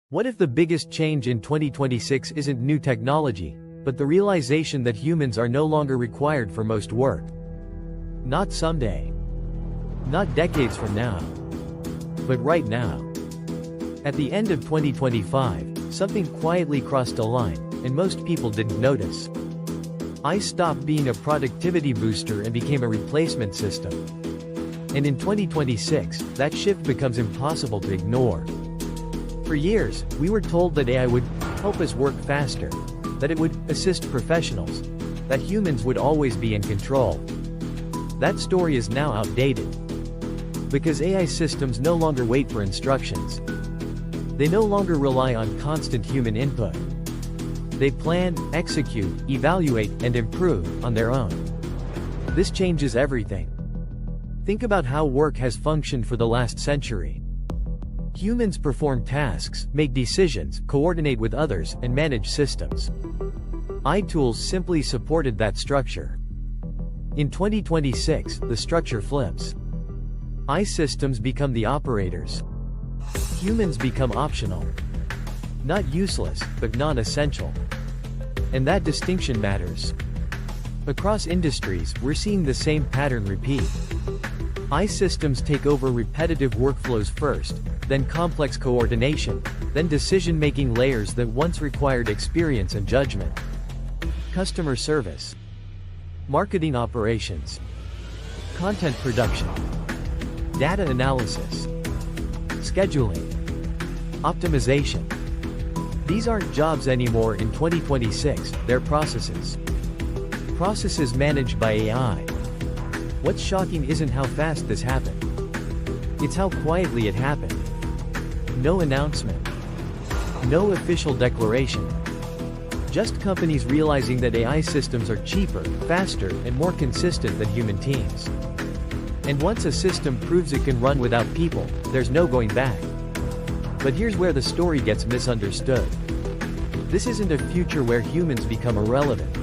What if the biggest change in 2026 isn't new technology, but the realization that humans are no longer required for most work? Not someday. Not decades from now. But right now. At the end of 2025, something quietly crossed a line, and most people didn't notice. I stopped being a productivity booster and became a replacement system. And in 2026, that shift becomes impossible to ignore. For years, we were told that AI would help us work faster, that it would assist professionals, that humans would always be in control. That story is now outdated. Because AI systems no longer wait for instructions. They no longer rely on constant human input. They plan, execute, evaluate, and improve on their own. This changes everything. Think about how work has functioned for the last century. Humans perform tasks, make decisions, coordinate with others, and manage systems. AI tools simply supported that structure. In 2026, the structure flips. AI systems become the operators. Humans become optional. Not useless, but non-essential. And that distinction matters. Across industries, we're seeing the same pattern repeat. AI systems take over repetitive workflows first, then complex coordination, then decision-making layers that once required experience and judgment. Customer service. Marketing operations. Content production. Data analysis. Scheduling. Optimization. These aren't jobs anymore in 2026, they're processes. Processes managed by AI. What's shocking isn't how fast this happened. It's how quietly it happened. No announcement. No official declaration. Just companies realizing that AI systems are cheaper, faster, and more consistent than human teams. And once a system proves it can run without people, there's no going back. But here's where the story gets misunderstood. This isn't a future where humans become irrelevant.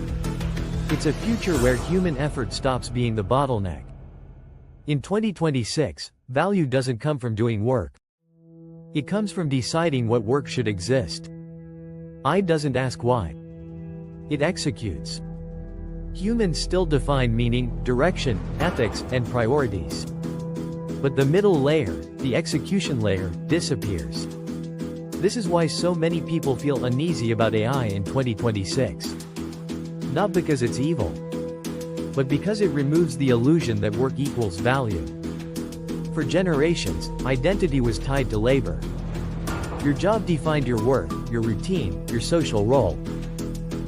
It's a future where human effort stops being the bottleneck. In 2026, value doesn't come from doing work. It comes from deciding what work should exist. AI doesn't ask why. It executes. Humans still define meaning, direction, ethics, and priorities. But the middle layer, the execution layer, disappears. This is why so many people feel uneasy about AI in 2026. Not because it's evil, but because it removes the illusion that work equals value. For generations, identity was tied to labor. Your job defined your work, your routine, your social role.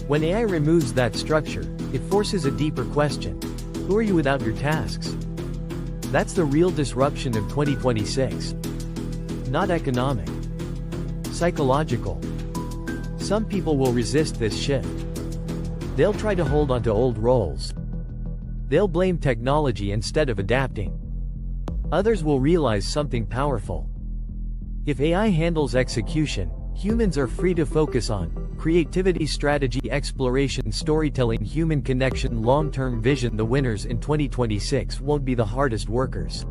When AI removes that structure, it forces a deeper question. Who are you without your tasks? That's the real disruption of 2026. Not economic. Psychological. Some people will resist this shift. They'll try to hold onto old roles. They'll blame technology instead of adapting. Others will realize something powerful. If AI handles execution, humans are free to focus on creativity, strategy, exploration, storytelling, human connection, long-term vision. The winners in 2026 won't be the hardest workers.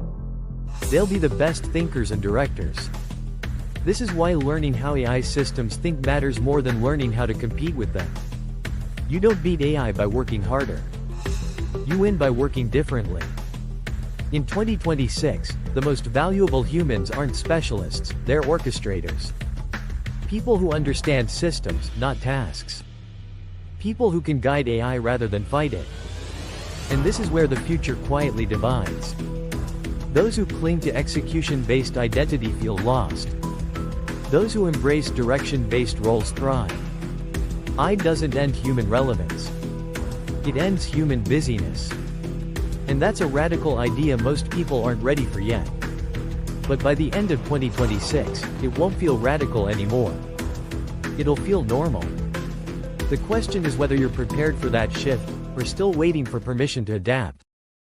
They'll be the best thinkers and directors. This is why learning how AI systems think matters more than learning how to compete with them. You don't beat AI by working harder. You win by working differently. In 2026, the most valuable humans aren't specialists, they're orchestrators. People who understand systems, not tasks. People who can guide AI rather than fight it. And this is where the future quietly divides. Those who cling to execution-based identity feel lost. Those who embrace direction-based roles thrive. AI doesn't end human relevance. It ends human busyness. And that's a radical idea most people aren't ready for yet. But by the end of 2026, it won't feel radical anymore. It'll feel normal. The question is whether you're prepared for that shift, or still waiting for permission to adapt.